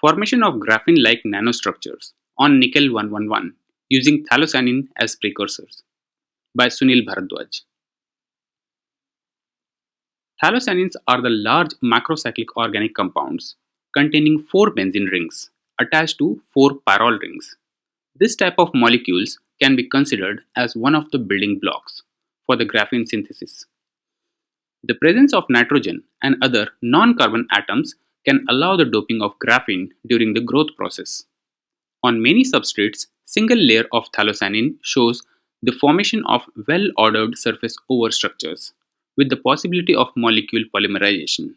Formation of graphene-like nanostructures on nickel 111 using phthalocyanine as precursors by Sunil Bharadwaj. Phthalocyanines are the large macrocyclic organic compounds containing 4 benzene rings attached to 4 pyrrole rings. This type of molecules can be considered as one of the building blocks for the graphene synthesis. The presence of nitrogen and other non-carbon atoms can allow the doping of graphene during the growth process. On many substrates, single layer of phthalocyanine shows the formation of well-ordered surface over structures, with the possibility of molecule polymerization.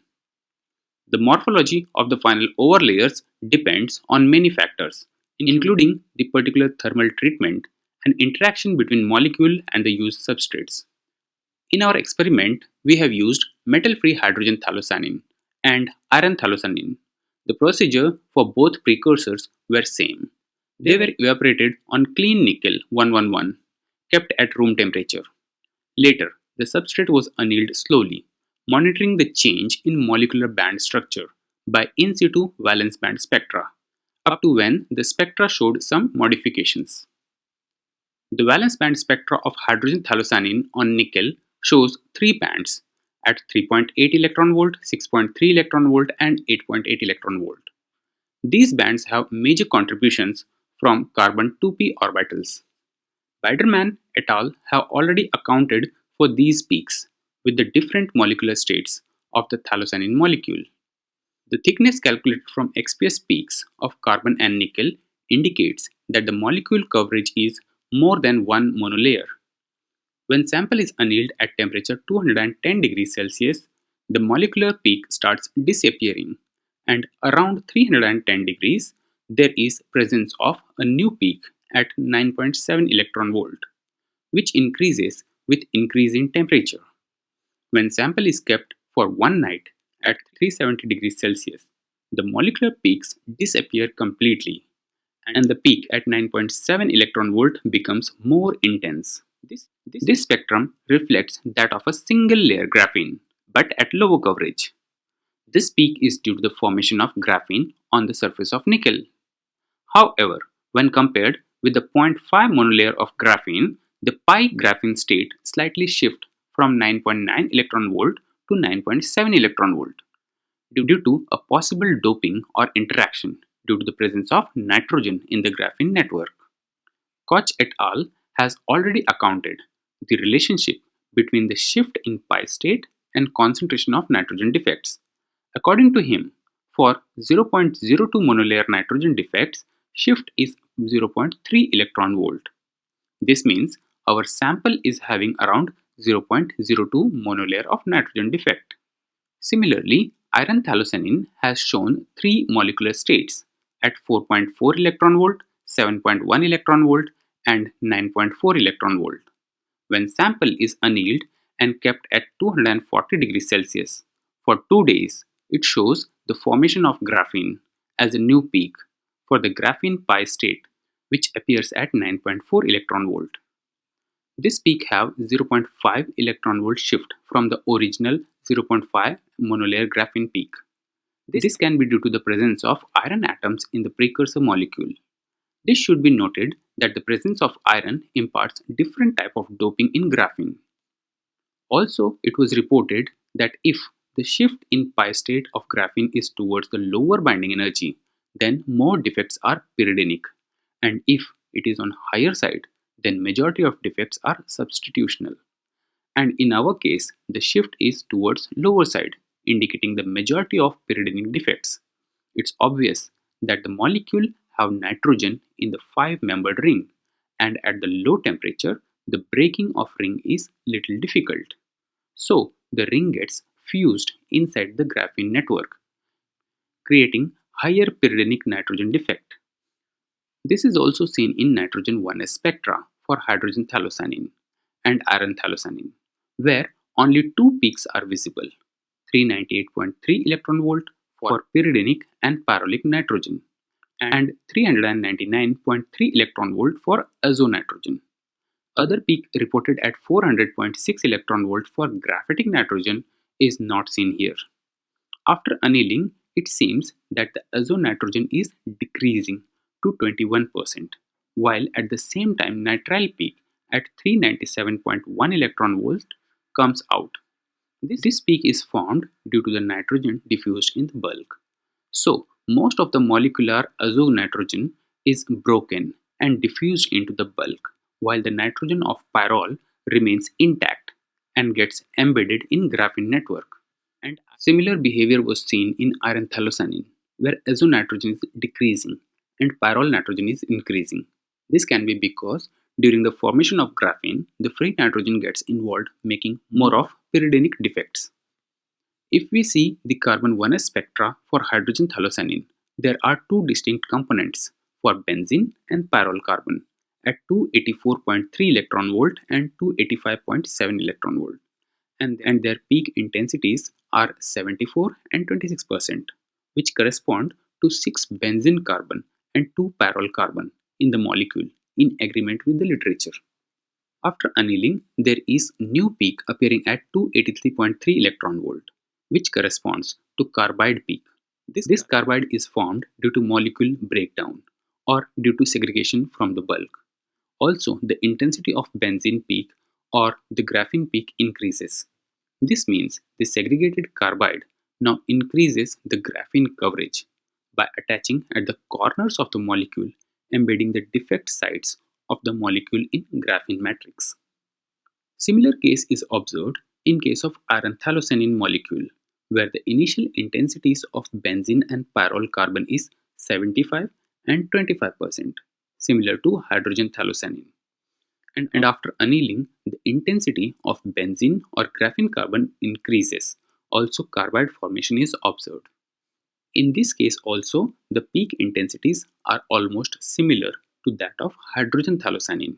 The morphology of the final over layers depends on many factors, including the particular thermal treatment and interaction between molecule and the used substrates. In our experiment, we have used metal-free hydrogen phthalocyanine and iron phthalocyanine. The procedure for both precursors were same. They were evaporated on clean nickel 111, kept at room temperature. Later, the substrate was annealed slowly, monitoring the change in molecular band structure by in situ valence band spectra, up to when the spectra showed some modifications. The valence band spectra of hydrogen phthalocyanine on nickel shows 3 bands at 3.8 electron volt, 6.3 electron volt, and 8.8 electron volt. These bands have major contributions from carbon 2p orbitals. Biderman et al. Have already accounted for these peaks with the different molecular states of the phthalocyanine molecule. The thickness calculated from XPS peaks of carbon and nickel indicates that the molecule coverage is more than one monolayer. When sample is annealed at temperature 210 degrees Celsius, the molecular peak starts disappearing, and around 310 degrees there is presence of a new peak at 9.7 electron volt, which increases with increase in temperature. When sample is kept for one night at 370 degrees Celsius, the molecular peaks disappear completely, and the peak at 9.7 electron volt becomes more intense. This spectrum reflects that of a single layer graphene, but at lower coverage. This peak is due to the formation of graphene on the surface of nickel. However, when compared with the 0.5 monolayer of graphene, the pi graphene state slightly shifts from 9.9 electron volt to 9.7 electron volt due to a possible doping or interaction due to the presence of nitrogen in the graphene network. Koch et al. Has already accounted the relationship between the shift in pi state and concentration of nitrogen defects. According to him, for 0.02 monolayer nitrogen defects, shift is 0.3 electron volt. This means our sample is having around 0.02 monolayer of nitrogen defect. Similarly, iron phthalocyanine has shown 3 molecular states at 4.4 electron volt, 7.1 electron volt, and 9.4 electron volt. When sample is annealed and kept at 240 degrees Celsius for 2 days, it shows the formation of graphene as a new peak for the graphene pi state, which appears at 9.4 electron volt. This peak have 0.5 electron volt shift from the original 0.5 monolayer graphene peak. This can be due to the presence of iron atoms in the precursor molecule. This should be noted that the presence of iron imparts different type of doping in graphene. Also, it was reported that if the shift in pi state of graphene is towards the lower binding energy, then more defects are pyridinic, and if it is on higher side, then majority of defects are substitutional. And in our case, the shift is towards lower side, indicating the majority of pyridinic defects. It's obvious that the molecule have nitrogen in the 5-membered ring, and at the low temperature, the breaking of ring is little difficult. So, the ring gets fused inside the graphene network, creating higher pyridinic nitrogen defect. This is also seen in nitrogen 1s spectra for hydrogen phthalocyanine and iron phthalocyanine, where only 2 peaks are visible, 398.3 electron volt for pyridinic and pyrrolic nitrogen, and 399.3 electron volt for azonitrogen. Other peak reported at 400.6 electron volt for graphitic nitrogen is not seen here. After annealing, it seems that the azonitrogen is decreasing to 21%, while at the same time nitrile peak at 397.1 electron volt comes out. This peak is formed due to the nitrogen diffused in the bulk. So, most of the molecular azonitrogen is broken and diffused into the bulk, while the nitrogen of pyrrole remains intact and gets embedded in graphene network. And similar behavior was seen in iron thiocyanin, where azonitrogen is decreasing and pyrrole nitrogen is increasing. This can be because during the formation of graphene, the free nitrogen gets involved, making more of pyridinic defects. If we see the carbon 1s spectra for hydrogen thiocyanin, there are two distinct components for benzene and pyrrole carbon at 284.3 electron volt and 285.7 electron volt, and their peak intensities are 74 and 26%, which correspond to 6 benzene carbon and 2 pyrrole carbon in the molecule in agreement with the literature. After annealing, there is new peak appearing at 283.3 electron volt, which corresponds to carbide peak. This carbide is formed due to molecule breakdown or due to segregation from the bulk. Also, the intensity of benzene peak or the graphene peak increases. This means the segregated carbide now increases the graphene coverage by attaching at the corners of the molecule, embedding the defect sites of the molecule in graphene matrix. Similar case is observed in case of iron thiocyanin molecule, where the initial intensities of benzene and pyrrole carbon is 75 and 25%, similar to hydrogen thiocyanin. And after annealing, the intensity of benzene or graphene carbon increases. Also, carbide formation is observed. In this case also, the peak intensities are almost similar to that of hydrogen thiocyanin.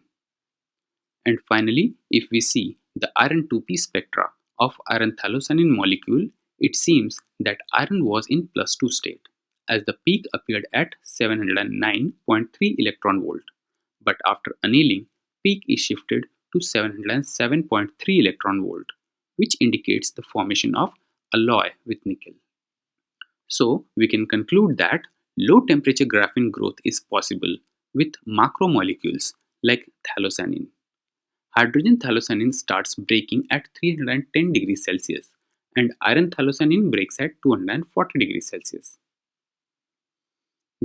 And finally, if we see the iron 2p spectra of iron thiocyanin molecule, it seems that iron was in plus 2 state, as the peak appeared at 709.3 electron volt. But after annealing, peak is shifted to 707.3 electron volt, which indicates the formation of alloy with nickel. So, we can conclude that low temperature graphene growth is possible with macromolecules like thiocyanin. Hydrogen thiocyanin starts breaking at 310 degrees Celsius and iron thiocyanin breaks at 240 degrees Celsius.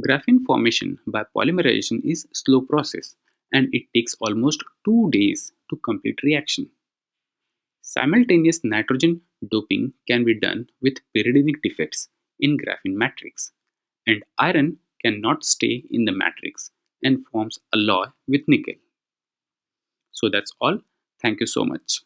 Graphene formation by polymerization is a slow process and it takes almost 2 days to complete reaction. Simultaneous nitrogen doping can be done with pyridinic defects in graphene matrix, and iron cannot stay in the matrix and forms alloy with nickel. So that's all. Thank you so much.